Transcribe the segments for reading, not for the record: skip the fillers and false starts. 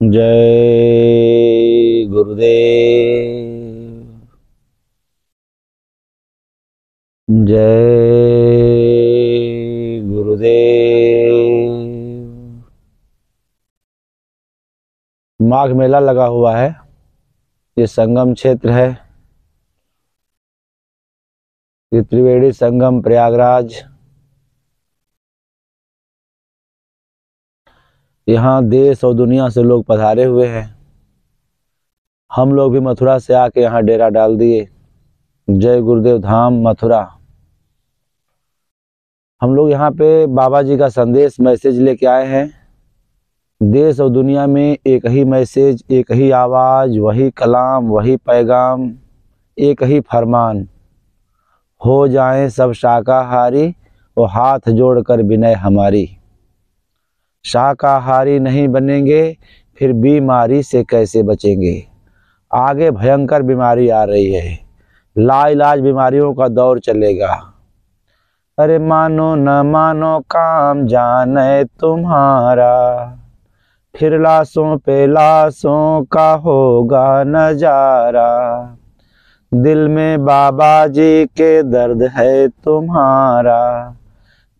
जय गुरुदेव। जय गुरुदेव। माघ मेला लगा हुआ है। ये संगम क्षेत्र है, ये त्रिवेणी संगम प्रयागराज। यहाँ देश और दुनिया से लोग पधारे हुए हैं। हम लोग भी मथुरा से आके यहाँ डेरा डाल दिए। जय गुरुदेव धाम मथुरा। हम लोग यहाँ पे बाबा जी का संदेश मैसेज लेके आए हैं। देश और दुनिया में एक ही मैसेज, एक ही आवाज, वही कलाम, वही पैगाम, एक ही फरमान। हो जाएं सब शाकाहारी, वो हाथ जोड़कर विनय हमारी। शाकाहारी नहीं बनेंगे फिर बीमारी से कैसे बचेंगे। आगे भयंकर बीमारी आ रही है, लाइलाज बीमारियों का दौर चलेगा। अरे मानो न मानो काम जाने तुम्हारा, फिर लाशों पे लाशों का होगा नजारा। दिल में बाबा जी के दर्द है तुम्हारा,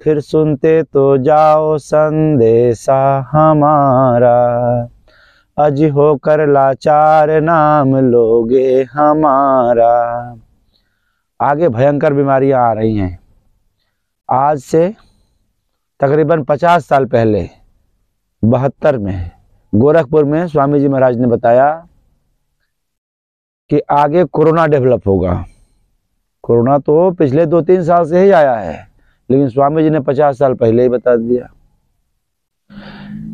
फिर सुनते तो जाओ संदेशा हमारा। अज होकर लाचार नाम लोगे हमारा। आगे भयंकर बीमारियां आ रही हैं। आज से तकरीबन 50 साल पहले 72 में गोरखपुर में स्वामी जी महाराज ने बताया कि आगे कोरोना डेवलप होगा। कोरोना तो पिछले 2-3 साल से ही आया है, लेकिन स्वामी जी ने 50 साल पहले ही बता दिया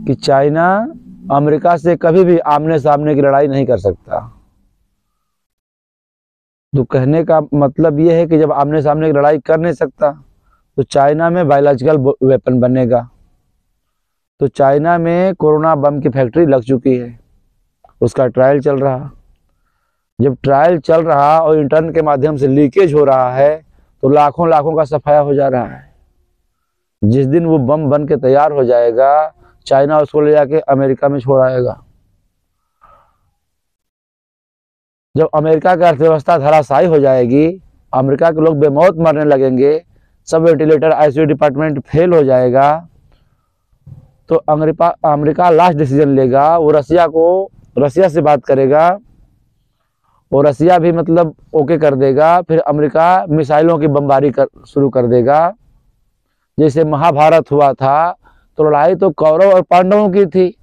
कि चाइना अमेरिका से कभी भी आमने सामने की लड़ाई नहीं कर सकता। तो कहने का मतलब यह है कि जब आमने सामने की लड़ाई कर नहीं सकता तो चाइना में बायोलॉजिकल वेपन बनेगा। तो चाइना में कोरोना बम की फैक्ट्री लग चुकी है, उसका ट्रायल चल रहा। जब ट्रायल चल रहा और इंटरनेट के माध्यम से लीकेज हो रहा है तो लाखों लाखों का सफाया हो जा रहा है। जिस दिन वो बम बन के तैयार हो जाएगा, चाइना उसको ले जाके अमेरिका में छोड़ आएगा। जब अमेरिका की अर्थव्यवस्था धराशायी हो जाएगी, अमेरिका के लोग बेमौत मरने लगेंगे, सब वेंटिलेटर आईसीयू डिपार्टमेंट फेल हो जाएगा, तो अमेरिका लास्ट डिसीजन लेगा। वो रसिया से बात करेगा और रसिया भी मतलब ओके कर देगा। फिर अमेरिका मिसाइलों की बमबारी शुरू कर देगा। जैसे महाभारत हुआ था तो लड़ाई तो कौरव और पांडवों की थी,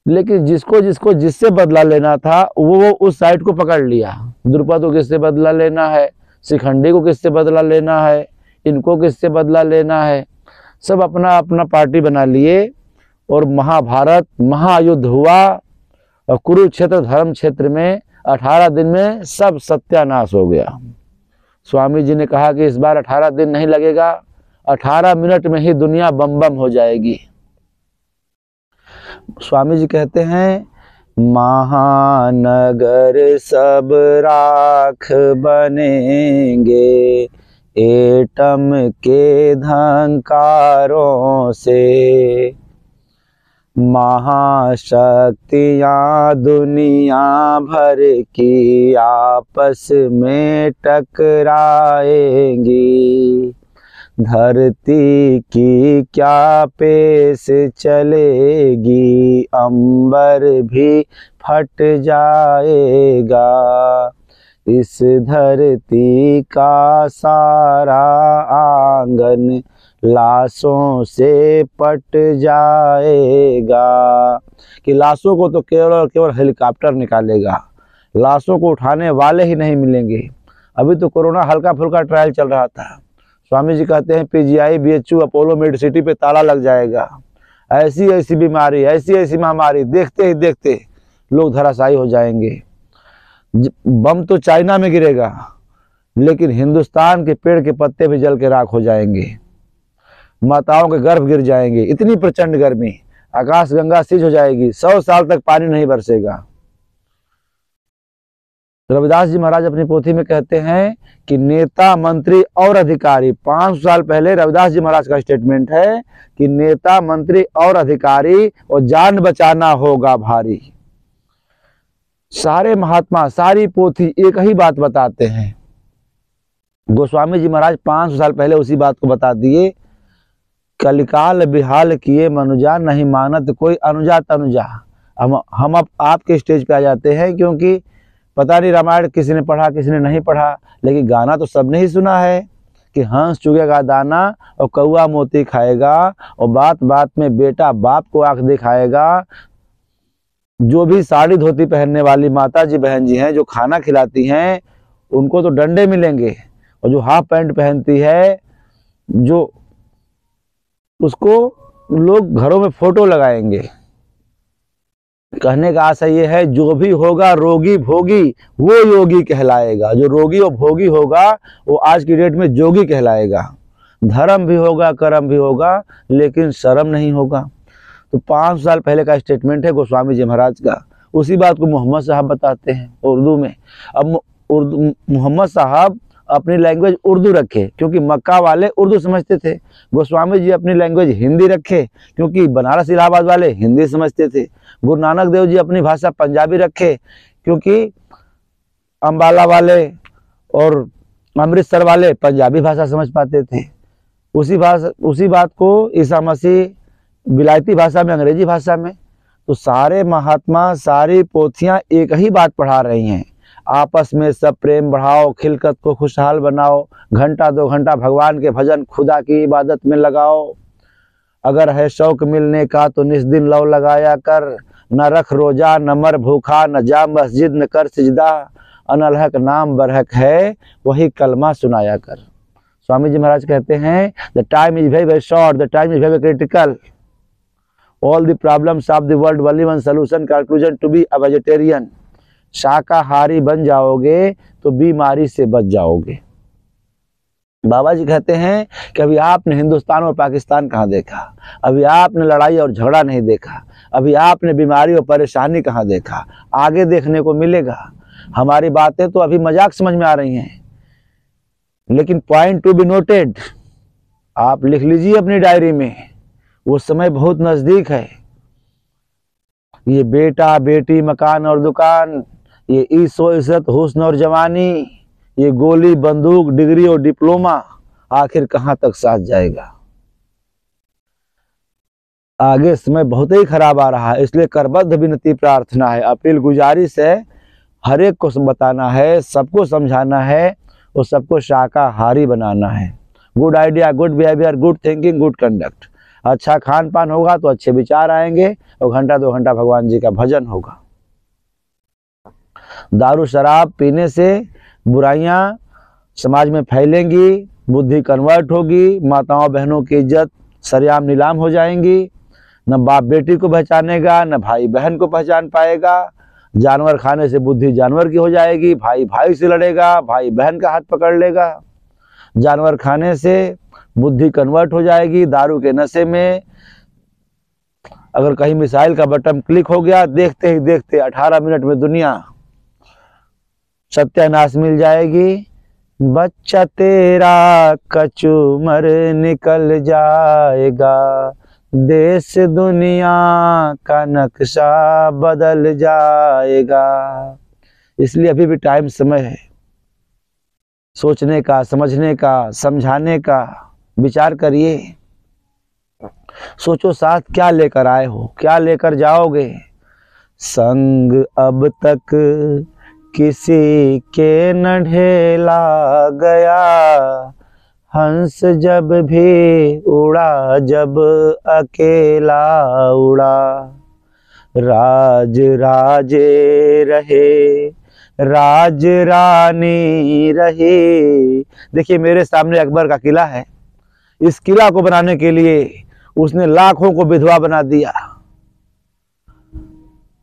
लेकिन जिसको जिससे बदला लेना था वो उस साइड को पकड़ लिया। द्रुपद को किससे बदला लेना है, शिखंडी को किससे बदला लेना है, इनको किससे बदला लेना है, सब अपना अपना पार्टी बना लिए और महाभारत महायुद्ध हुआ। और कुरुक्षेत्र धर्म क्षेत्र में 18 दिन में सब सत्यानाश हो गया। स्वामी जी ने कहा कि इस बार 18 दिन नहीं लगेगा, 18 मिनट में ही दुनिया बम बम हो जाएगी। स्वामी जी कहते हैं, महानगर सब राख बनेंगे एटम के धंकारों से। महाशक्तियां दुनिया भर की आपस में टकराएंगी। धरती की क्या पेश चलेगी, अंबर भी फट जाएगा। इस धरती का सारा आंगन लाशों से पट जाएगा। कि लाशों को तो केवल और केवल हेलीकॉप्टर निकालेगा, लाशों को उठाने वाले ही नहीं मिलेंगे। अभी तो कोरोना हल्का फुल्का ट्रायल चल रहा था। स्वामी जी कहते हैं पीजीआई, बीएचयू, अपोलो मेडिसिटी पे ताला लग जाएगा। ऐसी ऐसी बीमारी, ऐसी ऐसी महामारी, देखते ही देखते लोग धराशायी हो जाएंगे। बम तो चाइना में गिरेगा, लेकिन हिंदुस्तान के पेड़ के पत्ते भी जल के राख हो जाएंगे। माताओं के गर्भ गिर जाएंगे। इतनी प्रचंड गर्मी, आकाश गंगा सिज हो जाएगी। 100 साल तक पानी नहीं बरसेगा। रविदास जी महाराज अपनी पोथी में कहते हैं कि नेता, मंत्री और अधिकारी, 500 साल पहले रविदास जी महाराज का स्टेटमेंट है कि नेता, मंत्री और अधिकारी और जान बचाना होगा भारी। सारे महात्मा, सारी पोथी एक ही बात बताते हैं। गोस्वामी जी महाराज 500 साल पहले उसी बात को बता दिए, कलिकाल बिहाल किए मनुजा, नहीं मानत कोई अनुजा तनुजा। हम अब आपके स्टेज पे आ जाते हैं, क्योंकि पता नहीं रामायण किसी ने पढ़ा किसी ने नहीं पढ़ा, लेकिन गाना तो सबने ही सुना है कि हंस चुगेगा दाना और कौआ मोती खाएगा, और बात बात में बेटा बाप को आंख दिखाएगा। जो भी साड़ी धोती पहनने वाली माता जी बहन जी हैं, जो खाना खिलाती हैं, उनको तो डंडे मिलेंगे, और जो हाफ पैंट पहनती है, जो उसको लोग घरों में फोटो लगाएंगे। कहने का आशय ये है, जो भी होगा रोगी भोगी वो योगी कहलाएगा। जो रोगी और भोगी होगा वो आज की डेट में जोगी कहलाएगा। धर्म भी होगा, कर्म भी होगा, लेकिन शर्म नहीं होगा। तो 500 साल पहले का स्टेटमेंट है गोस्वामी जी महाराज का। उसी बात को मोहम्मद साहब बताते हैं उर्दू में। अब मोहम्मद साहब अपनी लैंग्वेज उर्दू रखे, क्योंकि मक्का वाले उर्दू समझते थे। गोस्वामी जी अपनी लैंग्वेज हिंदी रखे, क्योंकि बनारस इलाहाबाद वाले हिंदी समझते थे। गुरु नानक देव जी अपनी भाषा पंजाबी रखे, क्योंकि अम्बाला वाले और अमृतसर वाले पंजाबी भाषा समझ पाते थे। उसी बात को ईसा मसीह विलायती भाषा में, अंग्रेजी भाषा में। तो सारे महात्मा, सारी पोथियां एक ही बात पढ़ा रही हैं, आपस में सब प्रेम बढ़ाओ, खिलकत को खुशहाल बनाओ, घंटा 2 घंटा भगवान के भजन खुदा की इबादत में लगाओ। अगर है शौक मिलने का तो निस दिन लव लगाया कर, न रख रोजा न मर भूखा, न जा मस्जिद न कर सिजदा, अनलहक नाम बरहक है वही कलमा सुनाया कर। स्वामी जी महाराज कहते हैं, the time is very very short, the time is very critical, all the problems of the world only one solution, conclusion to be a vegetarian. शाकाहारी बन जाओगे तो बीमारी से बच जाओगे। बाबा जी कहते हैं कि अभी आपने हिंदुस्तान और पाकिस्तान कहाँ देखा, अभी आपने लड़ाई और झगड़ा नहीं देखा, अभी आपने बीमारी और परेशानी कहाँ देखा, आगे देखने को मिलेगा। हमारी बातें तो अभी मजाक समझ में आ रही हैं, लेकिन पॉइंट टू बी नोटेड, आप लिख लीजिए अपनी डायरी में, वो समय बहुत नजदीक है। ये बेटा बेटी मकान और दुकान, ये ईसो इज्जत हुस्न और जवानी, ये गोली बंदूक डिग्री और डिप्लोमा, आखिर कहां तक साथ जाएगा। आगे समय बहुत ही खराब आ रहा है, इसलिए करबद्ध विनती प्रार्थना है, अपील गुजारिश है, हर एक को बताना है, सबको समझाना है और सबको शाकाहारी बनाना है। Good idea, good behaviour, good thinking, good conduct. अच्छा खान पान होगा तो अच्छे विचार आएंगे और घंटा 2 घंटा भगवान जी का भजन होगा। दारू शराब पीने से बुराइयां समाज में फैलेंगी, बुद्धि कन्वर्ट होगी, माताओं बहनों की इज्जत सरेआम नीलाम हो जाएंगी, न बाप बेटी को पहचानेगा, न भाई बहन को पहचान पाएगा। जानवर खाने से बुद्धि जानवर की हो जाएगी, भाई भाई से लड़ेगा, भाई बहन का हाथ पकड़ लेगा। जानवर खाने से बुद्धि कन्वर्ट हो जाएगी। दारू के नशे में अगर कहीं मिसाइल का बटन क्लिक हो गया, देखते ही देखते 18 मिनट में दुनिया सत्यानाश मिल जाएगी। बच्चा तेरा कचूमर निकल जाएगा, देश दुनिया का नक्शा बदल जाएगा। इसलिए अभी भी टाइम समय है सोचने का, समझने का, समझाने का। विचार करिए, सोचो साथ क्या लेकर आए हो, क्या लेकर जाओगे। संग अब तक किसी के न ढेला गया, हंस जब भी उड़ा जब अकेला उड़ा। राज राजे रहे, राज रानी रही। देखिए मेरे सामने अकबर का किला है, इस किला को बनाने के लिए उसने लाखों को विधवा बना दिया,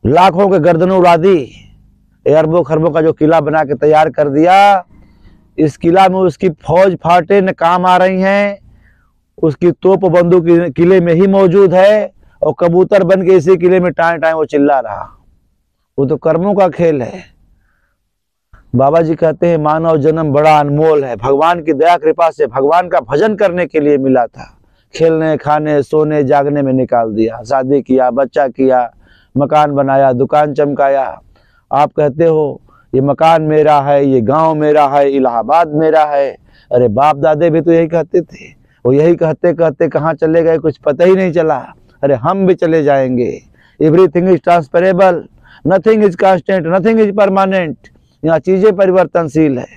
लाखों के गर्दनें उड़ा दी, अरबों खरबों का जो किला बना के तैयार कर दिया। इस किला में उसकी फौज फाटे न काम आ रही हैं, उसकी तोप बंदूक किले में ही मौजूद है, और कबूतर बन के इसी किले में टाएं टाएं वो चिल्ला रहा। वो तो कर्मों का खेल है। बाबा जी कहते हैं मानव जन्म बड़ा अनमोल है, भगवान की दया कृपा से भगवान का भजन करने के लिए मिला था। खेलने खाने सोने जागने में निकाल दिया, शादी किया, बच्चा किया, मकान बनाया, दुकान चमकाया। आप कहते हो ये मकान मेरा है, ये गांव मेरा है, इलाहाबाद मेरा है। अरे बाप दादे भी तो यही कहते थे। वो यही कहते कहते कहाँ चले गए कुछ पता ही नहीं चला। अरे हम भी चले जाएंगे। Everything is transferable, nothing is constant, nothing is permanent. यहाँ चीजें परिवर्तनशील है।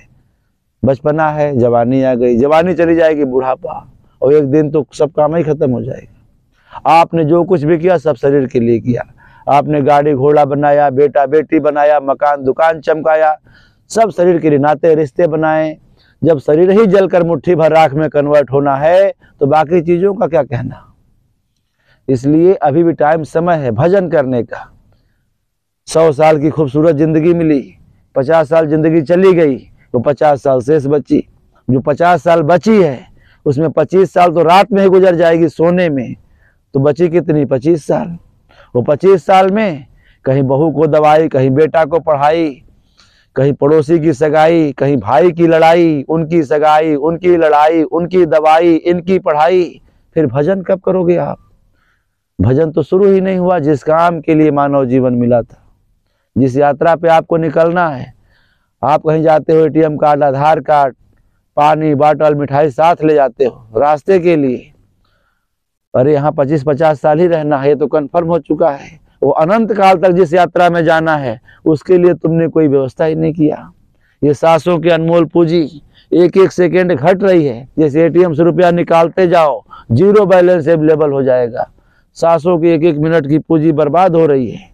बचपना है, जवानी आ गई, जवानी चली जाएगी, बुढ़ापा, और एक दिन तो सब काम ही खत्म हो जाएगा। आपने जो कुछ भी किया सब शरीर के लिए किया। आपने गाड़ी घोड़ा बनाया, बेटा बेटी बनाया, मकान दुकान चमकाया, सब शरीर के लिए। नाते रिश्ते बनाए। जब शरीर ही जलकर मुट्ठी भर राख में कन्वर्ट होना है तो बाकी चीजों का क्या कहना। इसलिए अभी भी टाइम समय है भजन करने का। 100 साल की खूबसूरत जिंदगी मिली, 50 साल जिंदगी चली गई, तो 50 साल शेष बची। जो 50 साल बची है उसमें 25 साल तो रात में ही गुजर जाएगी सोने में, तो बची कितनी? 25 साल। वो 25 साल में कहीं बहू को दवाई, कहीं बेटा को पढ़ाई, कहीं पड़ोसी की सगाई, कहीं भाई की लड़ाई, उनकी सगाई, उनकी लड़ाई, उनकी दवाई, इनकी पढ़ाई। फिर भजन कब करोगे आप? भजन तो शुरू ही नहीं हुआ जिस काम के लिए मानव जीवन मिला था, जिस यात्रा पे आपको निकलना है। आप कहीं जाते हो, एटीएम कार्ड, आधार कार्ड, पानी बाटल, मिठाई साथ ले जाते हो रास्ते के लिए। अरे यहाँ 25-50 साल ही रहना है, ये तो कन्फर्म हो चुका है। वो अनंत काल तक जिस यात्रा में जाना है उसके लिए तुमने कोई व्यवस्था ही नहीं किया। ये सांसों की अनमोल पूंजी एक एक सेकेंड घट रही है। जैसे एटीएम से रुपया निकालते जाओ, जीरो बैलेंस अवेलेबल हो जाएगा। सांसों की एक एक मिनट की पूंजी बर्बाद हो रही है।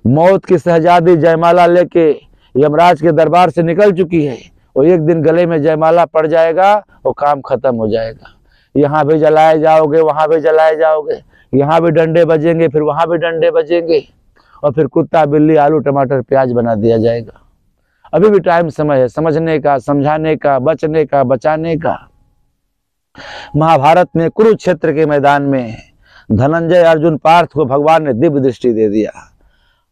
मौत की शहजादी जयमाला लेके यमराज के दरबार से निकल चुकी है, और एक दिन गले में जयमाला पड़ जाएगा और काम खत्म हो जाएगा। यहाँ भी जलाए जाओगे, वहां भी जलाए जाओगे, यहाँ भी डंडे बजेंगे, फिर वहां भी डंडे बजेंगे, और फिर कुत्ता बिल्ली आलू टमाटर प्याज बना दिया जाएगा। अभी भी टाइम समय है समझने का, समझाने का, बचने का, बचाने का। महाभारत में कुरुक्षेत्र के मैदान में धनंजय अर्जुन पार्थ को भगवान ने दिव्य दृष्टि दे दिया।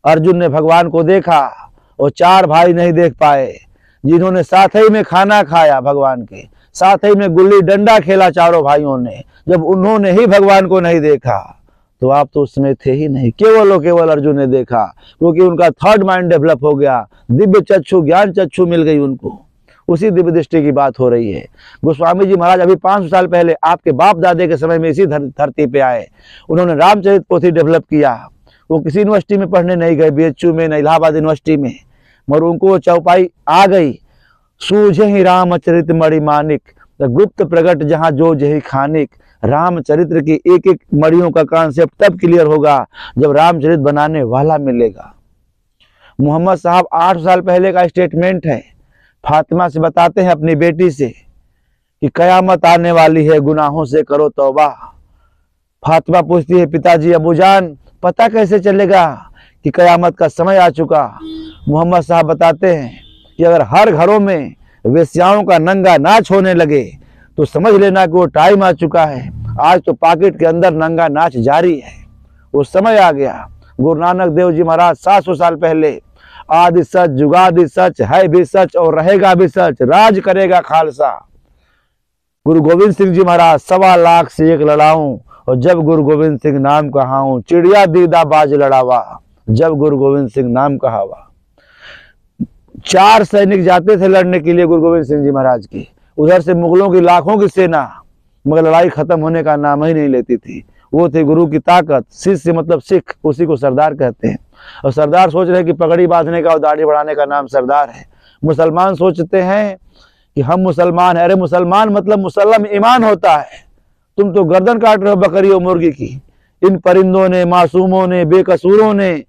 अर्जुन ने भगवान को देखा और 4 भाई नहीं देख पाए, जिन्होंने साथ ही में खाना खाया, भगवान के साथ ही में गुल्ली डंडा खेला चारों भाइयों ने। जब उन्होंने ही भगवान को नहीं देखा तो आप तो उसमें थे ही नहीं। केवल और केवल अर्जुन ने देखा, क्योंकि उनका थर्ड माइंड डेवलप हो गया, दिव्य चक्षु, ज्ञान चक्षु मिल गई उनको। उसी दिव्य दृष्टि की बात हो रही है। गोस्वामी जी महाराज अभी 500 साल पहले आपके बाप दादे के समय में इसी धरती पे आए। उन्होंने रामचरित पोथी डेवलप किया। वो किसी यूनिवर्सिटी में पढ़ने नहीं गए, बीएचयू में, न इलाहाबाद यूनिवर्सिटी में, मगर उनको चौपाई आ गई। सूझे ही रामचरित मणि मानिक, गुप्त प्रगट जहां जो जही खानिक। रामचरित्र की एक एक मड़ियों का कॉन्सेप्ट तब क्लियर होगा जब रामचरित बनाने वाला मिलेगा। मोहम्मद साहब 8 साल पहले का स्टेटमेंट है। फातिमा से बताते हैं अपनी बेटी से कि कयामत आने वाली है, गुनाहों से करो तौबा। फातिमा पूछती है, पिताजी अबूजान पता कैसे चलेगा कि कयामत का समय आ चुका? मोहम्मद साहब बताते हैं कि अगर हर घरों में वेश्याओं का नंगा नाच होने लगे तो समझ लेना कि वो टाइम आ चुका है। आज तो पॉकेट के अंदर नंगा नाच जारी है, वो समय आ गया। गुरु नानक देव जी महाराज 700 साल पहले, आदि सच जुगादि सच है भी सच और रहेगा भी सच, राज करेगा खालसा। गुरु गोविंद सिंह जी महाराज 1.25 लाख से एक लड़ाऊं, और जब गुरु गोविंद सिंह नाम कहाऊं, चिड़िया दीदा बाज लड़ावा। जब गुरु गोविंद सिंह नाम कहावा। 4 सैनिक जाते थे लड़ने के लिए गुरु गोविंद सिंह जी महाराज की, उधर से मुगलों की लाखों की सेना, मगर लड़ाई खत्म होने का नाम ही नहीं लेती थी। वो थे गुरु की ताकत। शिष्य मतलब सिख, उसी को सरदार कहते हैं। और सरदार सोच रहे हैं कि पगड़ी बांधने का और दाढ़ी बढ़ाने का नाम सरदार है। मुसलमान सोचते हैं कि हम मुसलमान हैं। अरे मुसलमान मतलब मुसल्लम ईमान होता है। तुम तो गर्दन काट रहे हो बकरी और मुर्गी की। इन परिंदों ने, मासूमों ने, बेकसूरों ने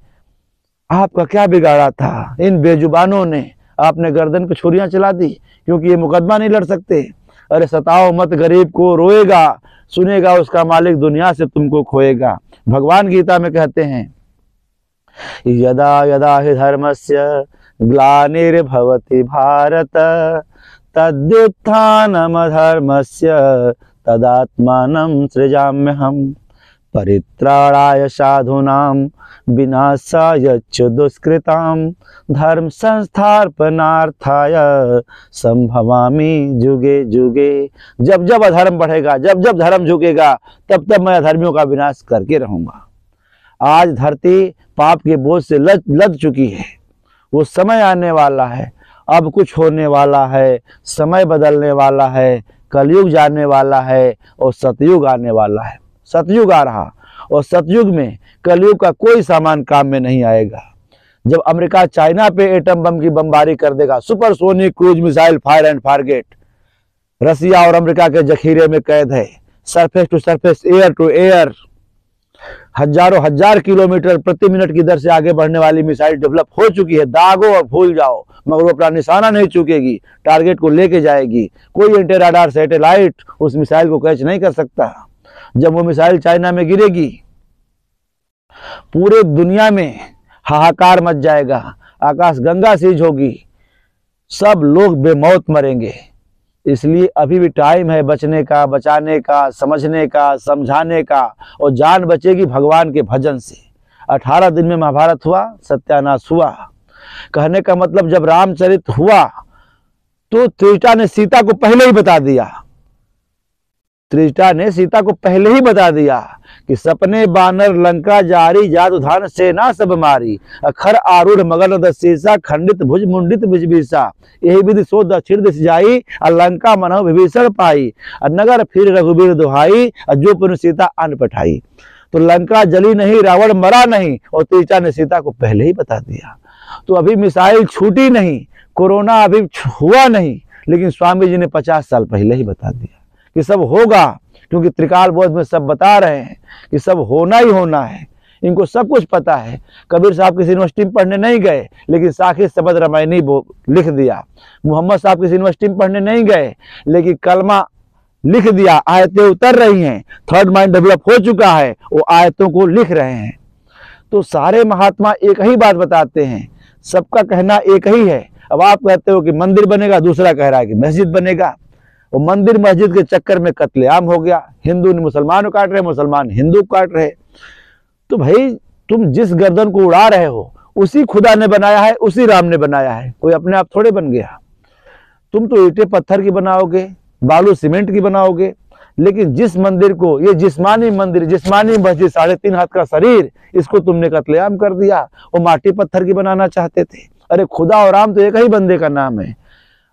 आपका क्या बिगाड़ा था? इन बेजुबानों ने आपने गर्दन पे छुरियां चला दी, क्योंकि ये मुकदमा नहीं लड़ सकते। अरे सताओ मत गरीब को, रोएगा सुनेगा उसका मालिक, दुनिया से तुमको खोएगा। भगवान गीता में कहते हैं, यदा यदा हि धर्मस्य ग्लानिर्भवति भारत तद्युत्थानमधर्मस्य तदात्मानं सृजाम्यहम्। परित्राणाय साधूनां विनाशाय च दुष्कृतां धर्म संस्थापनार्थाय संभवामि जुगे जुगे। जब जब अधर्म बढ़ेगा, जब जब धर्म झुकेगा, तब तब मैं अधर्मियों का विनाश करके रहूंगा। आज धरती पाप के बोझ से लद चुकी है। वो समय आने वाला है, अब कुछ होने वाला है, समय बदलने वाला है, कलयुग जाने वाला है और सतयुग आने वाला है। सतयुग आ रहा और सतयुग में कलयुग का कोई सामान काम में नहीं आएगा। जब अमेरिका चाइना पे एटम बम की बमबारी कर देगा, supersonic cruise missile fire and forget Russia और अमेरिका के जखीरे में कैद है। Surface to surface, air to air, हजारों हजार किलोमीटर प्रति मिनट की दर से आगे बढ़ने वाली मिसाइल डेवलप हो चुकी है। दागो और भूल जाओ, मगर वो अपना निशाना नहीं चूकेगी, टारगेट को लेके जाएगी। कोई एंटी राडार सैटेलाइट उस मिसाइल को कैच नहीं कर सकता। जब वो मिसाइल चाइना में गिरेगी, पूरे दुनिया में हाहाकार मच जाएगा, आकाश गंगा सीज होगी, सब लोग बेमौत मरेंगे। इसलिए अभी भी टाइम है बचने का, बचाने का, समझने का, समझाने का, और जान बचेगी भगवान के भजन से। 18 दिन में महाभारत हुआ, सत्यानाश हुआ। कहने का मतलब जब रामचरित हुआ तो त्रिजटा ने सीता को पहले ही बता दिया, त्रिजटा ने सीता को पहले ही बता दिया कि सपने बानर लंका जारी, जादूधान सेना सब मारी, अखर आरूढ़ मगन दशीसा, खंडित भुज मुंडित बिजबीसा, यही विधि सो दक्षिण दिश जाई, लंका मनहु विभीषण पाई, नगर फिर रघुबीर दुहाई, जो पुन सीता अन्न पठाई। तो लंका जली नहीं, रावण मरा नहीं, और त्रिजटा ने सीता को पहले ही बता दिया। तो अभी मिसाइल छूटी नहीं, कोरोना अभी हुआ नहीं, लेकिन स्वामी जी ने 50 साल पहले ही बता दिया कि सब होगा, क्योंकि त्रिकाल बोध में सब बता रहे हैं कि सब होना ही होना है। इनको सब कुछ पता है। कबीर साहब किसी यूनिवर्सिटी में पढ़ने नहीं गए, लेकिन साखी शबद रामायणी लिख दिया। मोहम्मद साहब किसी यूनिवर्सिटी में पढ़ने नहीं गए, लेकिन कलमा लिख दिया, आयतें उतर रही हैं, थर्ड माइंड डेवलप हो चुका है, वो आयतों को लिख रहे हैं। तो सारे महात्मा एक ही बात बताते हैं, सबका कहना एक ही है। अब आप कहते हो कि मंदिर बनेगा, दूसरा कह रहा है कि मस्जिद बनेगा। वो मंदिर मस्जिद के चक्कर में कत्लेआम हो गया, हिंदू ने मुसलमान को काट रहे, मुसलमान हिंदू को काट रहे। तो भाई तुम जिस गर्दन को उड़ा रहे हो उसी खुदा ने बनाया है, उसी राम ने बनाया है, कोई अपने आप थोड़े बन गया। तुम तो ईंटें पत्थर की बनाओगे, बालू सीमेंट की बनाओगे, लेकिन जिस मंदिर को, ये जिस्मानी मंदिर, जिस्मानी मस्जिद, 3.5 हाथ का शरीर, इसको तुमने कत्लेआम कर दिया। वो माटी पत्थर की बनाना चाहते थे। अरे खुदा और राम तो एक ही बंदे का नाम है।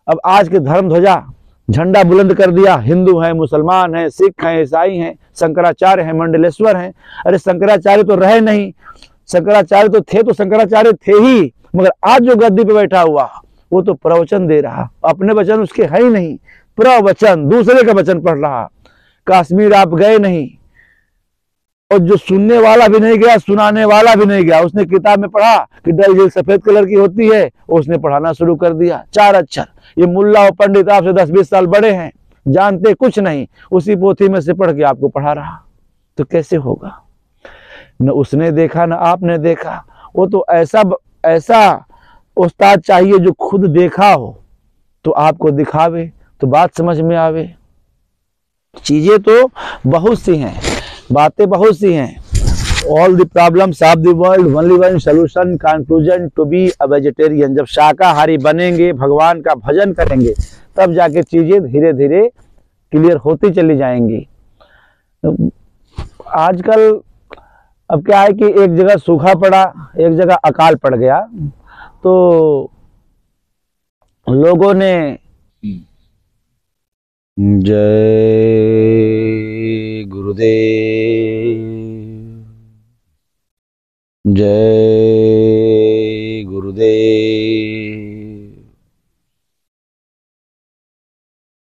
अब आज के धर्म ध्वजा झंडा बुलंद कर दिया, हिंदू हैं, मुसलमान हैं, सिख हैं, ईसाई हैं, शंकराचार्य हैं, मंडलेश्वर हैं। अरे शंकराचार्य तो रहे नहीं, शंकराचार्य तो थे, तो शंकराचार्य थे ही, मगर आज जो गद्दी पे बैठा हुआ वो तो प्रवचन दे रहा, अपने वचन उसके है ही नहीं, प्रवचन दूसरे का वचन पढ़ रहा। कश्मीर आप गए नहीं, और जो सुनने वाला भी नहीं गया, सुनाने वाला भी नहीं गया, उसने किताब में पढ़ा कि डल झील सफेद कलर की होती है, उसने पढ़ाना शुरू कर दिया 4 अक्षर। ये मुल्ला और पंडित आपसे 10-20 साल बड़े हैं, जानते कुछ नहीं, उसी पोथी में से पढ़ के आपको पढ़ा रहा। तो कैसे होगा? न उसने देखा न आपने देखा। वो तो ऐसा उस्ताद चाहिए जो खुद देखा हो तो आपको दिखावे, तो बात समझ में आवे। चीजें तो बहुत सी हैं, बातें बहुत सी हैं। All the problems of the world only one solution, conclusion to be a vegetarian. जब शाकाहारी बनेंगे, भगवान का भजन करेंगे, तब जाके चीजें धीरे धीरे क्लियर होती चली जाएंगी। आजकल अब क्या है कि एक जगह सूखा पड़ा, एक जगह अकाल पड़ गया, तो लोगों ने जय गुरुदेव, जय गुरुदेव,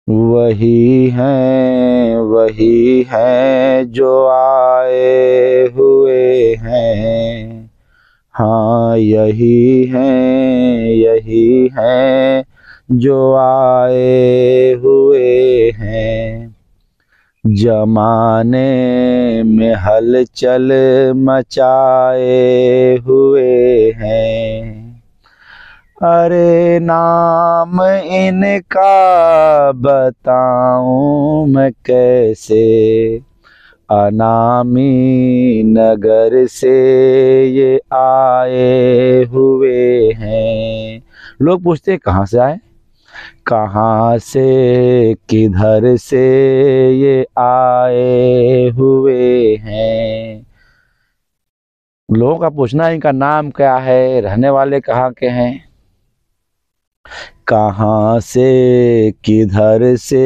वही है जो आए हुए हैं, हाँ यही है जो आए हुए हैं, जमाने में हलचल मचाए हुए हैं। अरे नाम इनका बताऊं मैं कैसे, अनामी नगर से ये आए हुए हैं। लोग पूछते हैं कहाँ से आए, कहाँ से किधर से ये आए हुए हैं। लोगों का पूछना है इनका नाम क्या है, रहने वाले कहाँ के हैं। कहाँ से किधर से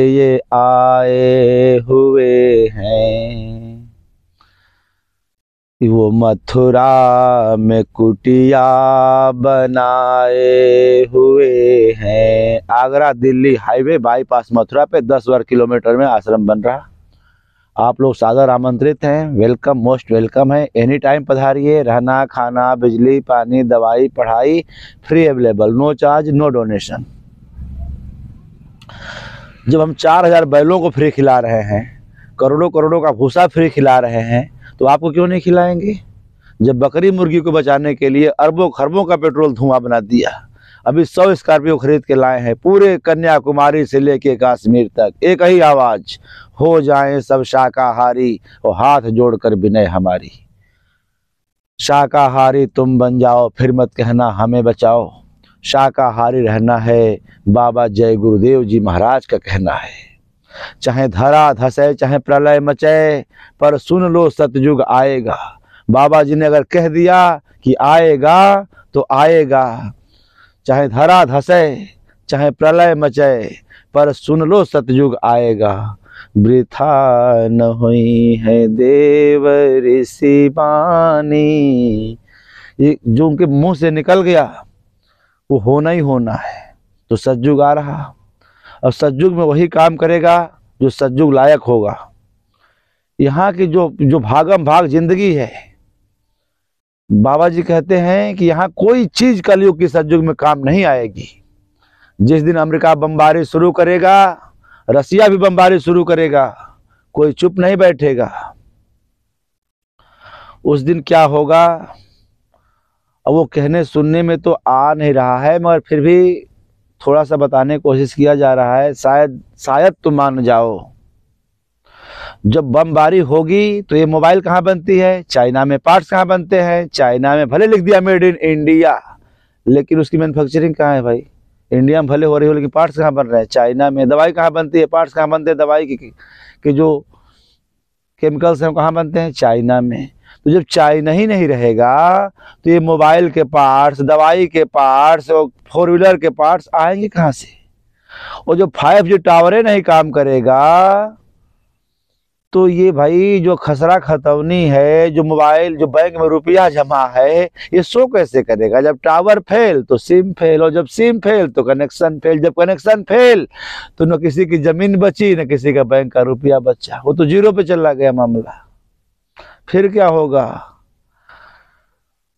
ये आए हुए हैं। वो मथुरा में कुटिया बनाए हुए हैं। आगरा दिल्ली हाईवे बाईपास मथुरा पे 10 वर्ग किलोमीटर में आश्रम बन रहा। आप लोग सादर आमंत्रित हैं, वेलकम, मोस्ट वेलकम है। एनी टाइम पधारिए। रहना, खाना, बिजली, पानी, दवाई, पढ़ाई free available, no charge, no donation. जब हम 4000 बैलों को फ्री खिला रहे हैं, करोड़ों करोड़ों का भूसा फ्री खिला रहे हैं, तो आपको क्यों नहीं खिलाएंगे। जब बकरी मुर्गी को बचाने के लिए अरबों खरबों का पेट्रोल धुआं बना दिया, अभी 100 स्कॉर्पियो खरीद के लाए हैं, पूरे कन्याकुमारी से लेके कश्मीर तक एक ही आवाज, हो जाएं सब शाकाहारी और हाथ जोड़कर विनय हमारी। शाकाहारी तुम बन जाओ, फिर मत कहना हमें बचाओ। शाकाहारी रहना है, बाबा जय गुरुदेव जी महाराज का कहना है। चाहे धरा धसे, चाहे प्रलय मचे, पर सुन लो सतयुग आएगा। बाबा जी ने अगर कह दिया कि आएगा तो आएगा। चाहे धरा धसे, चाहे प्रलय मचे, पर सुन लो सतयुग आएगा। वृथा न हुई है देव ऋषि वाणी। ये जो उनके मुंह से निकल गया वो होना ही होना है। तो सतयुग आ रहा, और सतयुग में वही काम करेगा जो सतयुग लायक होगा। यहाँ की जो भागम भाग जिंदगी है, बाबा जी कहते हैं कि यहाँ कोई चीज कलयुग की सतयुग में काम नहीं आएगी। जिस दिन अमेरिका बमबारी शुरू करेगा, रसिया भी बमबारी शुरू करेगा, कोई चुप नहीं बैठेगा। उस दिन क्या होगा, अब वो कहने सुनने में तो आ नहीं रहा है, मगर फिर भी थोड़ा सा बताने की कोशिश किया जा रहा है। शायद तुम मान जाओ। जब बमबारी होगी तो ये मोबाइल कहाँ बनती है, चाइना में। पार्ट्स कहाँ बनते हैं, चाइना में। भले लिख दिया मेड इन इंडिया, लेकिन उसकी मैन्युफैक्चरिंग कहाँ है भाई। इंडिया में भले हो रही हो, लेकिन पार्ट्स कहाँ बन रहे हैं, चाइना में। दवाई कहाँ बनती है, पार्ट्स कहाँ बनते हैं दवाई के जो केमिकल्स हैं कहाँ बनते हैं, चाइना में। तो जब चाइना ही नहीं रहेगा तो ये मोबाइल के पार्ट्स, दवाई के पार्ट्स और 4 व्हीलर के पार्ट्स आएंगे कहाँ से। और जो 5G टावरें नहीं काम करेगा तो ये भाई जो खसरा खतौनी है, जो मोबाइल, जो बैंक में रुपया जमा है, ये शो कैसे करेगा। जब टावर फेल तो सिम फेल, और जब सिम फेल तो कनेक्शन फेल, जब कनेक्शन फेल तो न किसी की जमीन बची, न किसी का बैंक का रुपया बचा, वो तो जीरो पे चला गया मामला। फिर क्या होगा।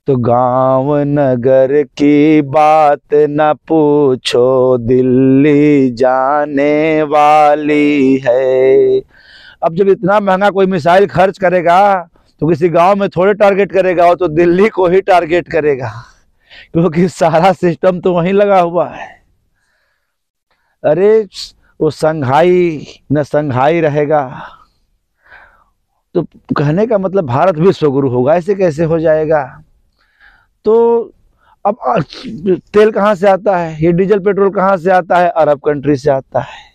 तो गांव नगर की बात न पूछो, दिल्ली जाने वाली है। अब जब इतना महंगा कोई मिसाइल खर्च करेगा तो किसी गांव में थोड़े टारगेट करेगा, वो तो दिल्ली को ही टारगेट करेगा, क्योंकि सारा सिस्टम तो वहीं लगा हुआ है। अरे वो संघाई न संघाई रहेगा। तो कहने का मतलब भारत विश्व गुरु होगा, ऐसे कैसे हो जाएगा। तो अब तेल कहाँ से आता है, ये डीजल पेट्रोल कहाँ से आता है, अरब कंट्री से आता है।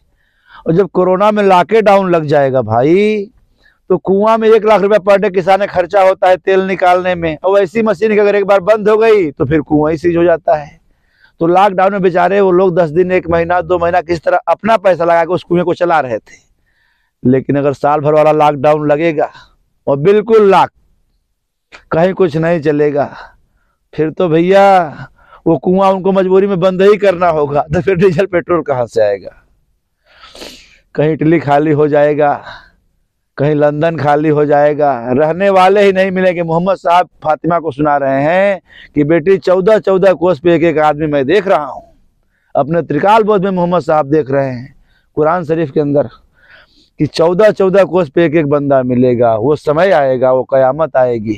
और जब कोरोना में लॉकडाउन लग जाएगा भाई, तो कुआं में 1 लाख रुपया पर डे किसान खर्चा होता है तेल निकालने में, और ऐसी मशीन अगर एक बार बंद हो गई तो फिर कुआं ही सीज हो जाता है। तो लॉकडाउन में बेचारे वो लोग 10 दिन, 1 महीना, 2 महीना किस तरह अपना पैसा लगा के उस कुएं को चला रहे थे। लेकिन अगर साल भर वाला लॉकडाउन लगेगा और बिल्कुल लॉक, कहीं कुछ नहीं चलेगा, फिर तो भैया वो कुआं उनको मजबूरी में बंद ही करना होगा। तो फिर डीजल पेट्रोल कहाँ से आएगा। कहीं इटली खाली हो जाएगा, कहीं लंदन खाली हो जाएगा, रहने वाले ही नहीं मिलेंगे। मोहम्मद साहब फातिमा को सुना रहे हैं कि बेटी 14-14 कोस पे एक आदमी मैं देख रहा हूँ। अपने त्रिकाल बोध में मोहम्मद साहब देख रहे हैं कुरान शरीफ के अंदर कि 14-14 कोस पे एक बंदा मिलेगा। वो समय आएगा, वो कयामत आएगी।